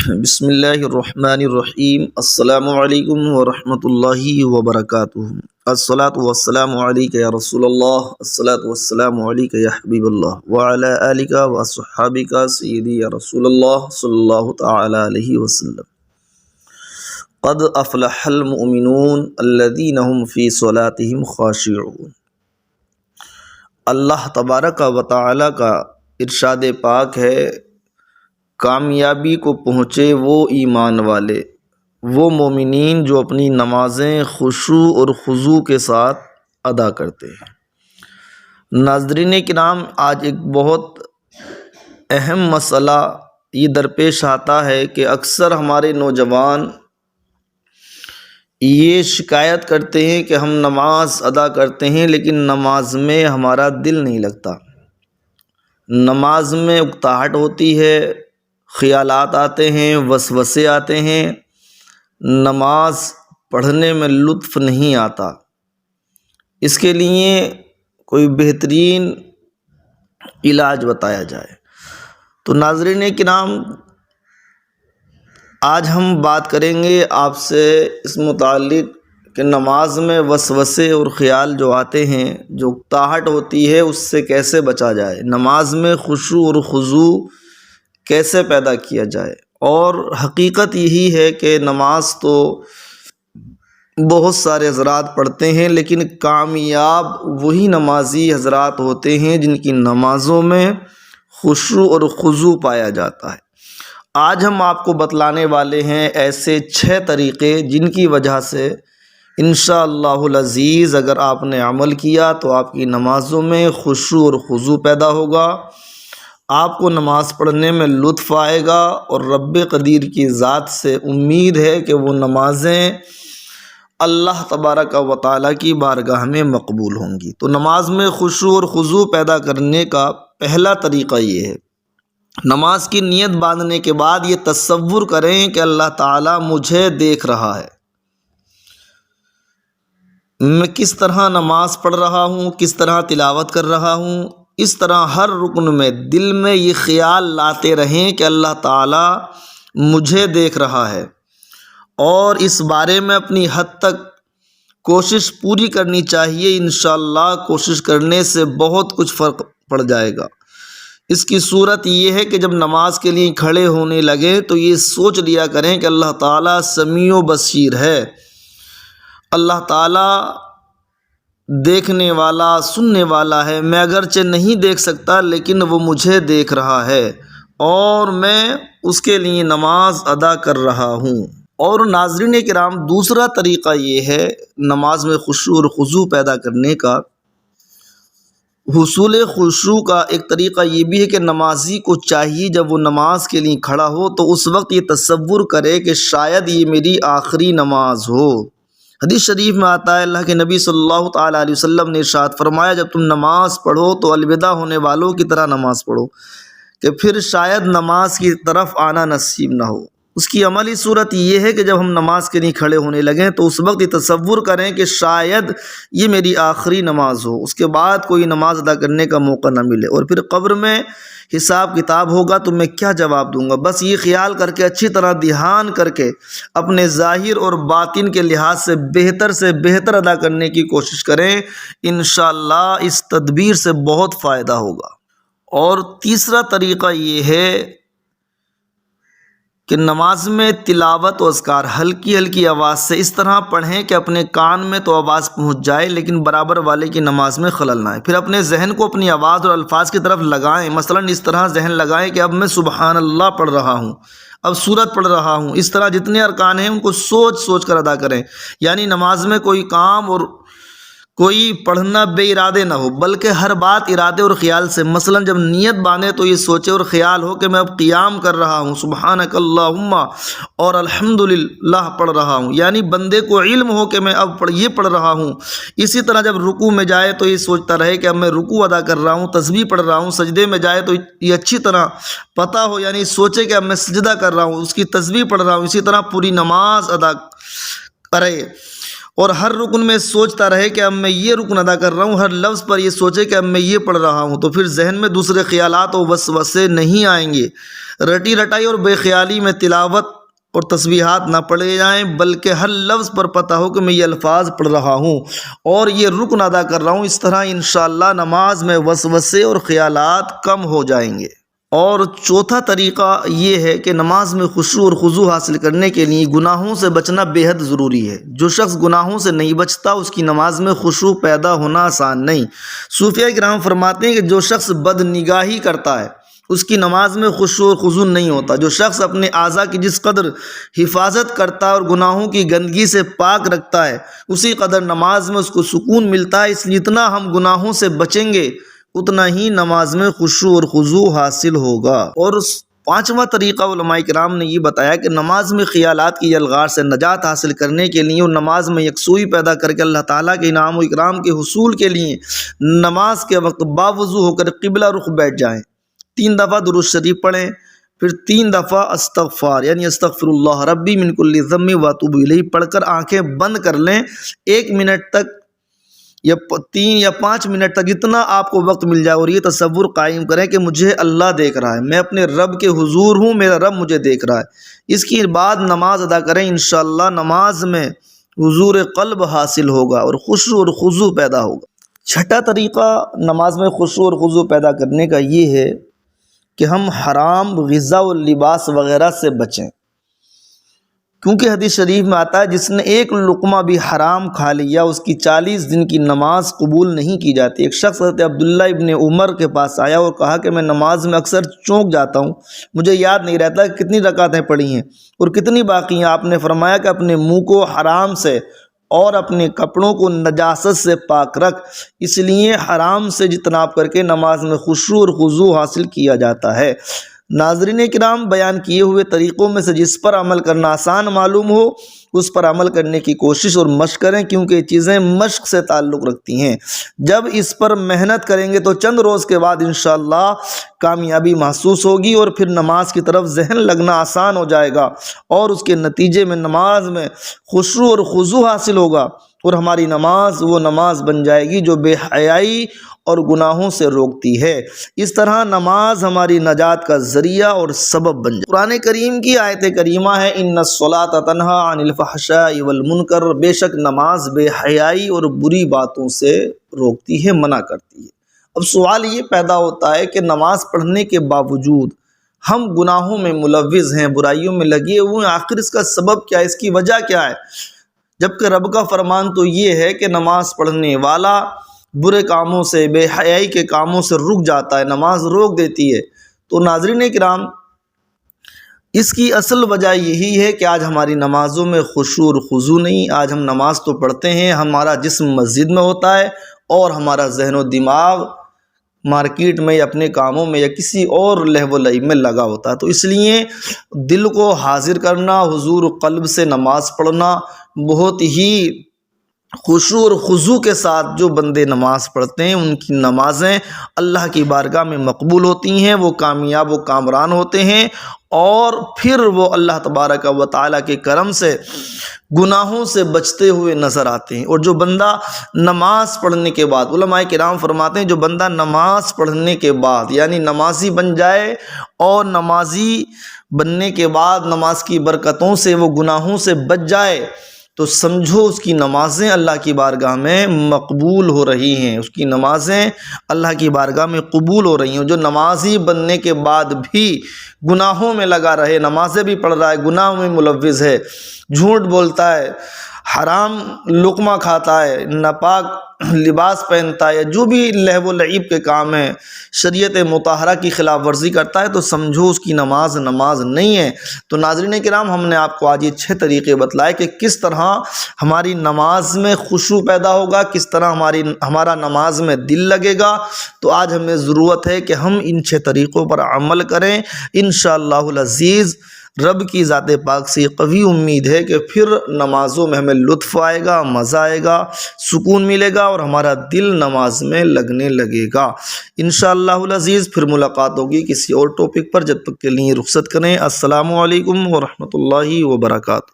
بسم اللہ الرحمن الرحیم۔ السلام علیکم ورحمۃ اللہ وبرکاتہ۔ الصلاۃ والسلام علیک یا رسول اللہ، الصلاۃ والسلام علیک یا حبیب اللہ، وعلی آلک واصحابک سیدی یا رسول اللہ صلی اللہ تعالی علیہ وسلم۔ قد افلح المؤمنون الذین هم فی صلاتهم خاشعون۔ اللہ تبارک و تعالی کا ارشاد پاک ہے، کامیابی کو پہنچے وہ ایمان والے، وہ مومنین جو اپنی نمازیں خشوع اور خضوع کے ساتھ ادا کرتے ہیں۔ ناظرین کرام، آج ایک بہت اہم مسئلہ یہ درپیش آتا ہے کہ اکثر ہمارے نوجوان یہ شکایت کرتے ہیں کہ ہم نماز ادا کرتے ہیں لیکن نماز میں ہمارا دل نہیں لگتا، نماز میں اکتاہٹ ہوتی ہے، خیالات آتے ہیں، وسوسے آتے ہیں، نماز پڑھنے میں لطف نہیں آتا۔ اس کے لیے کوئی بہترین علاج بتایا جائے۔ تو ناظرین کرام، آج ہم بات کریں گے آپ سے اس متعلق کہ نماز میں وسوسے اور خیال جو آتے ہیں، جو اکتاہٹ ہوتی ہے، اس سے کیسے بچا جائے، نماز میں خشوع اور خضوع کیسے پیدا کیا جائے۔ اور حقیقت یہی ہے کہ نماز تو بہت سارے حضرات پڑھتے ہیں لیکن کامیاب وہی نمازی حضرات ہوتے ہیں جن کی نمازوں میں خشوع اور خضوع پایا جاتا ہے۔ آج ہم آپ کو بتلانے والے ہیں ایسے 6 طریقے جن کی وجہ سے انشاءاللہ العزیز اگر آپ نے عمل کیا تو آپ کی نمازوں میں خشوع اور خضوع پیدا ہوگا، آپ کو نماز پڑھنے میں لطف آئے گا، اور رب قدیر کی ذات سے امید ہے کہ وہ نمازیں اللہ تبارک و تعالیٰ کی بارگاہ میں مقبول ہوں گی۔ تو نماز میں خشوع اور خضوع پیدا کرنے کا پہلا طریقہ یہ ہے، نماز کی نیت باندھنے کے بعد یہ تصور کریں کہ اللہ تعالیٰ مجھے دیکھ رہا ہے، میں کس طرح نماز پڑھ رہا ہوں، کس طرح تلاوت کر رہا ہوں۔ اس طرح ہر رکن میں دل میں یہ خیال لاتے رہیں کہ اللہ تعالیٰ مجھے دیکھ رہا ہے، اور اس بارے میں اپنی حد تک کوشش پوری کرنی چاہیے۔ انشاءاللہ کوشش کرنے سے بہت کچھ فرق پڑ جائے گا۔ اس کی صورت یہ ہے کہ جب نماز کے لیے کھڑے ہونے لگے تو یہ سوچ لیا کریں کہ اللہ تعالیٰ سمیع و بصیر ہے، اللہ تعالیٰ دیکھنے والا، سننے والا ہے، میں اگرچہ نہیں دیکھ سکتا لیکن وہ مجھے دیکھ رہا ہے اور میں اس کے لیے نماز ادا کر رہا ہوں۔ اور ناظرین کرام، دوسرا طریقہ یہ ہے نماز میں خشوع اور خضوع پیدا کرنے کا، حصول خشوع کا ایک طریقہ یہ بھی ہے کہ نمازی کو چاہیے جب وہ نماز کے لیے کھڑا ہو تو اس وقت یہ تصور کرے کہ شاید یہ میری آخری نماز ہو۔ حدیث شریف میں آتا ہے، اللہ کے نبی صلی اللہ تعالیٰ علیہ وسلم نے ارشاد فرمایا، جب تم نماز پڑھو تو الوداع ہونے والوں کی طرح نماز پڑھو کہ پھر شاید نماز کی طرف آنا نصیب نہ ہو۔ اس کی عملی صورت یہ ہے کہ جب ہم نماز کے لیے کھڑے ہونے لگیں تو اس وقت یہ تصور کریں کہ شاید یہ میری آخری نماز ہو، اس کے بعد کوئی نماز ادا کرنے کا موقع نہ ملے، اور پھر قبر میں حساب کتاب ہوگا تو میں کیا جواب دوں گا۔ بس یہ خیال کر کے اچھی طرح دھیان کر کے اپنے ظاہر اور باطن کے لحاظ سے بہتر ادا کرنے کی کوشش کریں، انشاءاللہ اس تدبیر سے بہت فائدہ ہوگا۔ اور تیسرا طریقہ یہ ہے کہ نماز میں تلاوت و اذکار ہلکی آواز سے اس طرح پڑھیں کہ اپنے کان میں تو آواز پہنچ جائے لیکن برابر والے کی نماز میں خلل نہ آئے۔ پھر اپنے ذہن کو اپنی آواز اور الفاظ کی طرف لگائیں، مثلا اس طرح ذہن لگائیں کہ اب میں سبحان اللہ پڑھ رہا ہوں، اب سورت پڑھ رہا ہوں۔ اس طرح جتنے ارکان ہیں ان کو سوچ کر ادا کریں، یعنی نماز میں کوئی کام اور کوئی پڑھنا بے ارادے نہ ہو بلکہ ہر بات ارادے اور خیال سے۔ مثلا جب نیت باندھے تو یہ سوچے اور خیال ہو کہ میں اب قیام کر رہا ہوں، سبحانک اللہم اور الحمدللہ پڑھ رہا ہوں، یعنی بندے کو علم ہو کہ میں اب یہ پڑھ رہا ہوں۔ اسی طرح جب رکوع میں جائے تو یہ سوچتا رہے کہ اب میں رکوع ادا کر رہا ہوں، تسبیح پڑھ رہا ہوں۔ سجدے میں جائے تو یہ اچھی طرح پتہ ہو، یعنی سوچے کہ اب میں سجدہ کر رہا ہوں، اس کی تسبیح پڑھ رہا ہوں۔ اسی طرح پوری نماز ادا کرے اور ہر رکن میں سوچتا رہے کہ اب میں یہ رکن ادا کر رہا ہوں، ہر لفظ پر یہ سوچے کہ اب میں یہ پڑھ رہا ہوں، تو پھر ذہن میں دوسرے خیالات و وسوسے نہیں آئیں گے۔ رٹی رٹائی اور بے خیالی میں تلاوت اور تسبیحات نہ پڑھے جائیں، بلکہ ہر لفظ پر پتہ ہو کہ میں یہ الفاظ پڑھ رہا ہوں اور یہ رکن ادا کر رہا ہوں۔ اس طرح انشاءاللہ نماز میں وسوسے اور خیالات کم ہو جائیں گے۔ اور چوتھا طریقہ یہ ہے کہ نماز میں خشوع اور خضوع حاصل کرنے کے لیے گناہوں سے بچنا بے حد ضروری ہے۔ جو شخص گناہوں سے نہیں بچتا اس کی نماز میں خشوع پیدا ہونا آسان نہیں۔ صوفیہ کرام فرماتے ہیں کہ جو شخص بد نگاہی کرتا ہے اس کی نماز میں خشوع اور خضوع نہیں ہوتا۔ جو شخص اپنے اعضاء کی جس قدر حفاظت کرتا ہے اور گناہوں کی گندگی سے پاک رکھتا ہے اسی قدر نماز میں اس کو سکون ملتا ہے۔ اس لیے جتنا ہم گناہوں سے بچیں گے اتنا ہی نماز میں خشوع اور خضوع حاصل ہوگا۔ اور پانچواں طریقہ علماء کرام نے یہ بتایا کہ نماز میں خیالات کی الغار سے نجات حاصل کرنے کے لیے اور نماز میں یکسوئی پیدا کر کے اللہ تعالیٰ کے انعام و اکرام کے حصول کے لیے نماز کے وقت باوضو ہو کر قبلہ رخ بیٹھ جائیں، 3 دفعہ درود شریف پڑھیں، پھر 3 دفعہ استغفار یعنی استغفر اللہ ربی من کل ذنب واتوب الیہ پڑھ کر آنکھیں بند کر لیں۔ 1 منٹ تک یا 3 یا 5 منٹ تک جتنا آپ کو وقت مل جائے، اور یہ تصور قائم کریں کہ مجھے اللہ دیکھ رہا ہے، میں اپنے رب کے حضور ہوں، میرا رب مجھے دیکھ رہا ہے۔ اس کے بعد نماز ادا کریں، انشاءاللہ نماز میں حضور قلب حاصل ہوگا اور خشوع اور خضوع پیدا ہوگا۔ چھٹا طریقہ نماز میں خشوع اور خضوع پیدا کرنے کا یہ ہے کہ ہم حرام غذا و لباس وغیرہ سے بچیں، کیونکہ حدیث شریف میں آتا ہے جس نے ایک لقمہ بھی حرام کھا لیا اس کی 40 دن کی نماز قبول نہیں کی جاتی۔ ایک شخص حضرت عبداللہ ابن عمر کے پاس آیا اور کہا کہ میں نماز میں اکثر چونک جاتا ہوں، مجھے یاد نہیں رہتا کہ کتنی رکعتیں پڑھی ہیں اور کتنی باقی ہیں۔ آپ نے فرمایا کہ اپنے منہ کو حرام سے اور اپنے کپڑوں کو نجاست سے پاک رکھ، اس لیے حرام سے اجتناب کر کے نماز میں خشوع اور خضوع حاصل کیا جاتا ہے۔ ناظرین کرام، بیان کیے ہوئے طریقوں میں سے جس پر عمل کرنا آسان معلوم ہو اس پر عمل کرنے کی کوشش اور مشق کریں، کیونکہ یہ چیزیں مشق سے تعلق رکھتی ہیں۔ جب اس پر محنت کریں گے تو چند روز کے بعد انشاءاللہ کامیابی محسوس ہوگی اور پھر نماز کی طرف ذہن لگنا آسان ہو جائے گا اور اس کے نتیجے میں نماز میں خشوع اور خضوع حاصل ہوگا اور ہماری نماز وہ نماز بن جائے گی جو بے حیائی اور گناہوں سے روکتی ہے۔ اس طرح نماز ہماری نجات کا ذریعہ اور سبب بن جائے۔ قرآن کریم کی آیت کریمہ ہے ان الصلاۃ تنہی عن الفحشاء والمنکر، بے شک نماز بے حیائی اور بری باتوں سے روکتی ہے، منع کرتی ہے۔ اب سوال یہ پیدا ہوتا ہے کہ نماز پڑھنے کے باوجود ہم گناہوں میں ملوث ہیں، برائیوں میں لگے ہوئے ہیں، آخر اس کا سبب کیا ہے، اس کی وجہ کیا ہے؟ جبکہ رب کا فرمان تو یہ ہے کہ نماز پڑھنے والا برے کاموں سے، بے حیائی کے کاموں سے رک جاتا ہے، نماز روک دیتی ہے۔ تو ناظرین کرام، اس کی اصل وجہ یہی ہے کہ آج ہماری نمازوں میں خشوع اور خضوع نہیں۔ آج ہم نماز تو پڑھتے ہیں، ہمارا جسم مسجد میں ہوتا ہے اور ہمارا ذہن و دماغ مارکیٹ میں یا اپنے کاموں میں یا کسی اور لہو و لعب میں لگا ہوتا ہے۔ تو اس لیے دل کو حاضر کرنا، حضور قلب سے نماز پڑھنا، بہت ہی خشوع اور خضوع کے ساتھ جو بندے نماز پڑھتے ہیں ان کی نمازیں اللہ کی بارگاہ میں مقبول ہوتی ہیں، وہ کامیاب و کامران ہوتے ہیں اور پھر وہ اللہ تبارک و تعالیٰ کے کرم سے گناہوں سے بچتے ہوئے نظر آتے ہیں۔ اور جو بندہ نماز پڑھنے کے بعد، علماء کرام فرماتے ہیں جو بندہ نماز پڑھنے کے بعد یعنی نمازی بن جائے اور نمازی بننے کے بعد نماز کی برکتوں سے وہ گناہوں سے بچ جائے تو سمجھو اس کی نمازیں اللہ کی بارگاہ میں مقبول ہو رہی ہیں، اس کی نمازیں اللہ کی بارگاہ میں قبول ہو رہی ہیں۔ جو نمازی بننے کے بعد بھی گناہوں میں لگا رہے، نمازیں بھی پڑھ رہا ہے، گناہوں میں ملوث ہے، جھوٹ بولتا ہے، حرام لقمہ کھاتا ہے، ناپاک لباس پہنتا ہے، جو بھی لہو و لعب کے کام ہیں، شریعت مطہرہ کی خلاف ورزی کرتا ہے، تو سمجھو اس کی نماز نہیں ہے۔ تو ناظرین کرام، ہم نے آپ کو آج یہ 6 طریقے بتلائے کہ کس طرح ہماری نماز میں خشوع پیدا ہوگا، کس طرح ہمارا نماز میں دل لگے گا۔ تو آج ہمیں ضرورت ہے کہ ہم ان 6 طریقوں پر عمل کریں۔ انشاءاللہ العزیز رب کی ذات پاک سے قوی امید ہے کہ پھر نمازوں میں ہمیں لطف آئے گا، مزہ آئے گا، سکون ملے گا اور ہمارا دل نماز میں لگنے لگے گا۔ انشاءاللہ العزیز پھر ملاقات ہوگی کسی اور ٹاپک پر، جب تک کے لیے رخصت کریں۔ السلام علیکم ورحمۃ اللہ وبرکاتہ۔